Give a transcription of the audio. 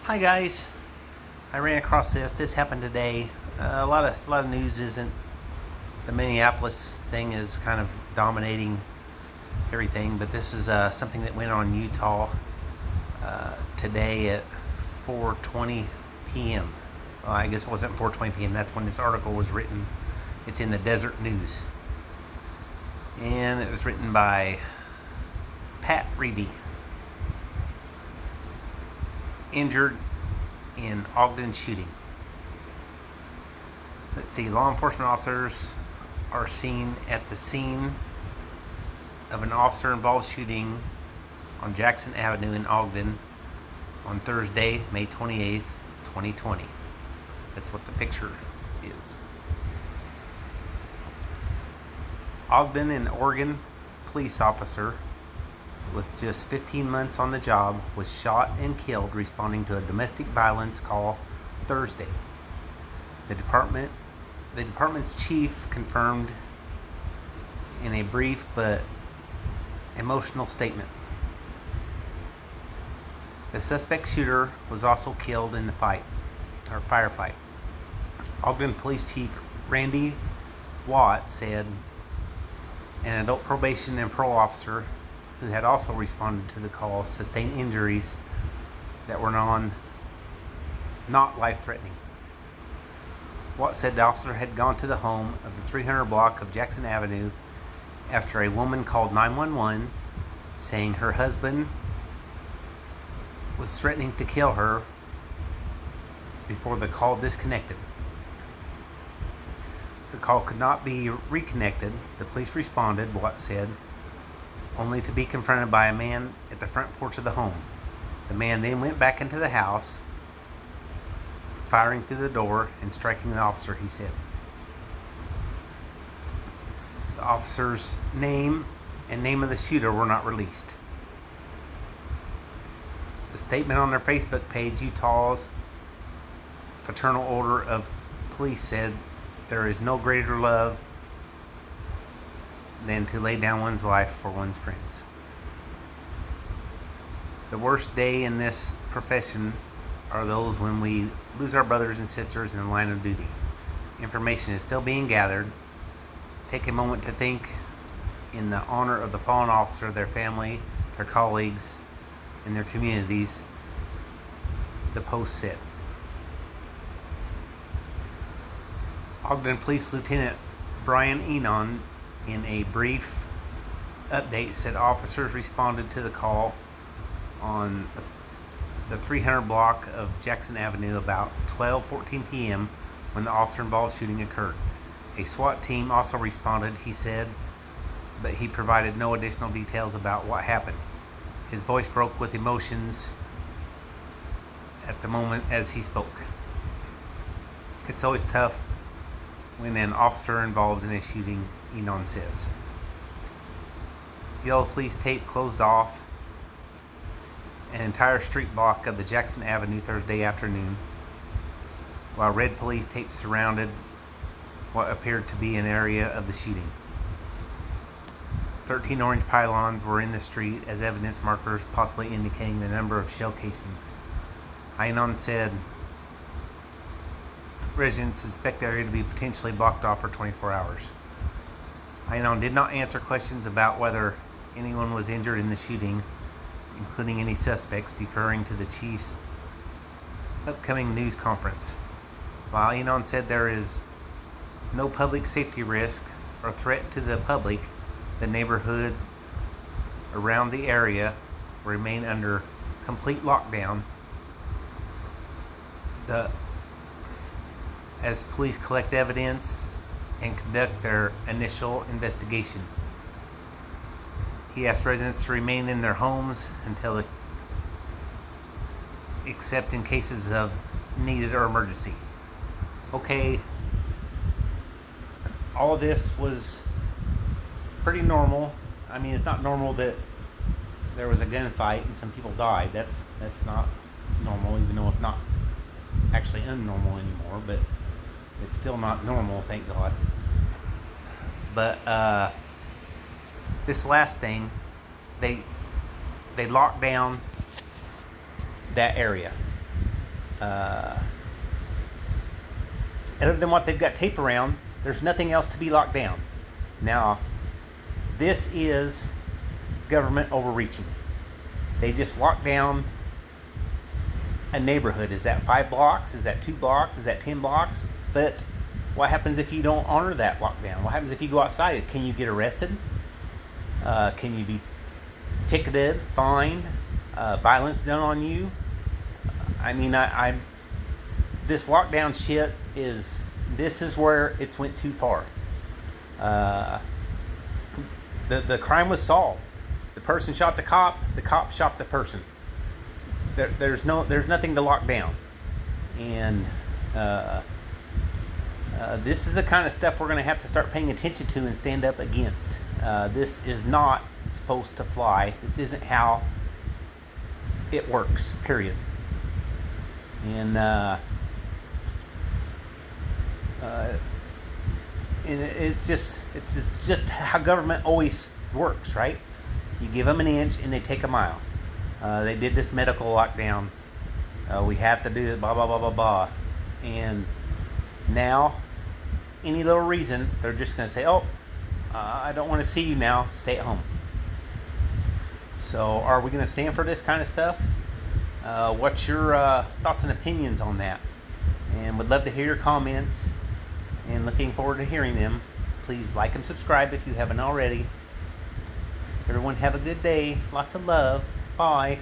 Hi guys, I ran across this. This happened today. A lot of news isn't. The Minneapolis thing is kind of dominating everything, but this is something that went on in Utah today at 4:20 p.m. I guess it wasn't 4:20 p.m. That's when this article was written. It's in the Desert News, and it was written by Pat Reevy. Injured in Ogden shooting. Let's see, law enforcement officers are seen at the scene of an officer-involved shooting on Jackson Avenue in Ogden on Thursday, May 28th, 2020. That's what the picture is. Ogden, an Oregon police officer with just 15 months on the job, was shot and killed responding to a domestic violence call Thursday. The department's chief confirmed in a brief but emotional statement. The suspect shooter was also killed in the firefight. Ogden Police Chief Randy Watt said an adult probation and parole officer who had also responded to the call sustained injuries that were not life-threatening. Watt said the officer had gone to the home of the 300 block of Jackson Avenue after a woman called 911 saying her husband was threatening to kill her before the call disconnected. The call could not be reconnected. The police responded, Watt said, only to be confronted by a man at the front porch of the home. The man then went back into the house, firing through the door and striking the officer, he said. The officer's name and name of the shooter were not released. The statement on their Facebook page, Utah's Fraternal Order of Police, said there is no greater love than to lay down one's life for one's friends. The worst day in this profession are those when we lose our brothers and sisters in the line of duty. Information is still being gathered. Take a moment to think in the honor of the fallen officer, their family, their colleagues, and their communities, the post said. Ogden Police Lieutenant Brian Enon, in a brief update, said officers responded to the call on the 300 block of Jackson Avenue about 12:14 p.m. when the officer-involved shooting occurred. A SWAT team also responded, he said, but he provided no additional details about what happened. His voice broke with emotions at the moment as he spoke. It's always tough when an officer involved in a shooting, Enon says. Yellow police tape closed off an entire street block of the Jackson Avenue Thursday afternoon, while red police tape surrounded what appeared to be an area of the shooting. 13 orange pylons were in the street as evidence markers possibly indicating the number of shell casings. Enon said residents suspect the area to be potentially blocked off for 24 hours. Enon did not answer questions about whether anyone was injured in the shooting, including any suspects, deferring to the chief's upcoming news conference. While Enon said there is no public safety risk or threat to the public, the neighborhood around the area remain under complete lockdown as police collect evidence and conduct their initial investigation. He asked residents to remain in their homes except in cases of needed or emergency. Okay, all of this was pretty normal. I mean, it's not normal that there was a gunfight and some people died. That's not normal, even though it's not actually unnormal anymore, but it's still not normal, thank God. But this last thing, they locked down that area. other than what they've got tape around, there's nothing else to be locked down. Now, this is government overreaching. They just locked down a neighborhood. Is that 5 blocks? Is that 2 blocks? Is that 10 blocks? But what happens if you don't honor that lockdown? What happens if you go outside? Can you get arrested? Can you be ticketed, fined, violence done on you? I mean, this lockdown shit this is where it's went too far. The crime was solved. The person shot the cop shot the person. There's nothing to lock down. And this is the kind of stuff we're going to have to start paying attention to and stand up against. This is not supposed to fly. This isn't how it works, period. And it's just how government always works, right? You give them an inch and they take a mile. They did this medical lockdown. We have to do it, blah, blah, blah, blah, blah. And now, any little reason, they're just going to say, oh, I don't want to see you now. Stay at home. So are we going to stand for this kind of stuff? What's your thoughts and opinions on that? And would love to hear your comments. And looking forward to hearing them. Please like and subscribe if you haven't already. Everyone have a good day. Lots of love. Bye.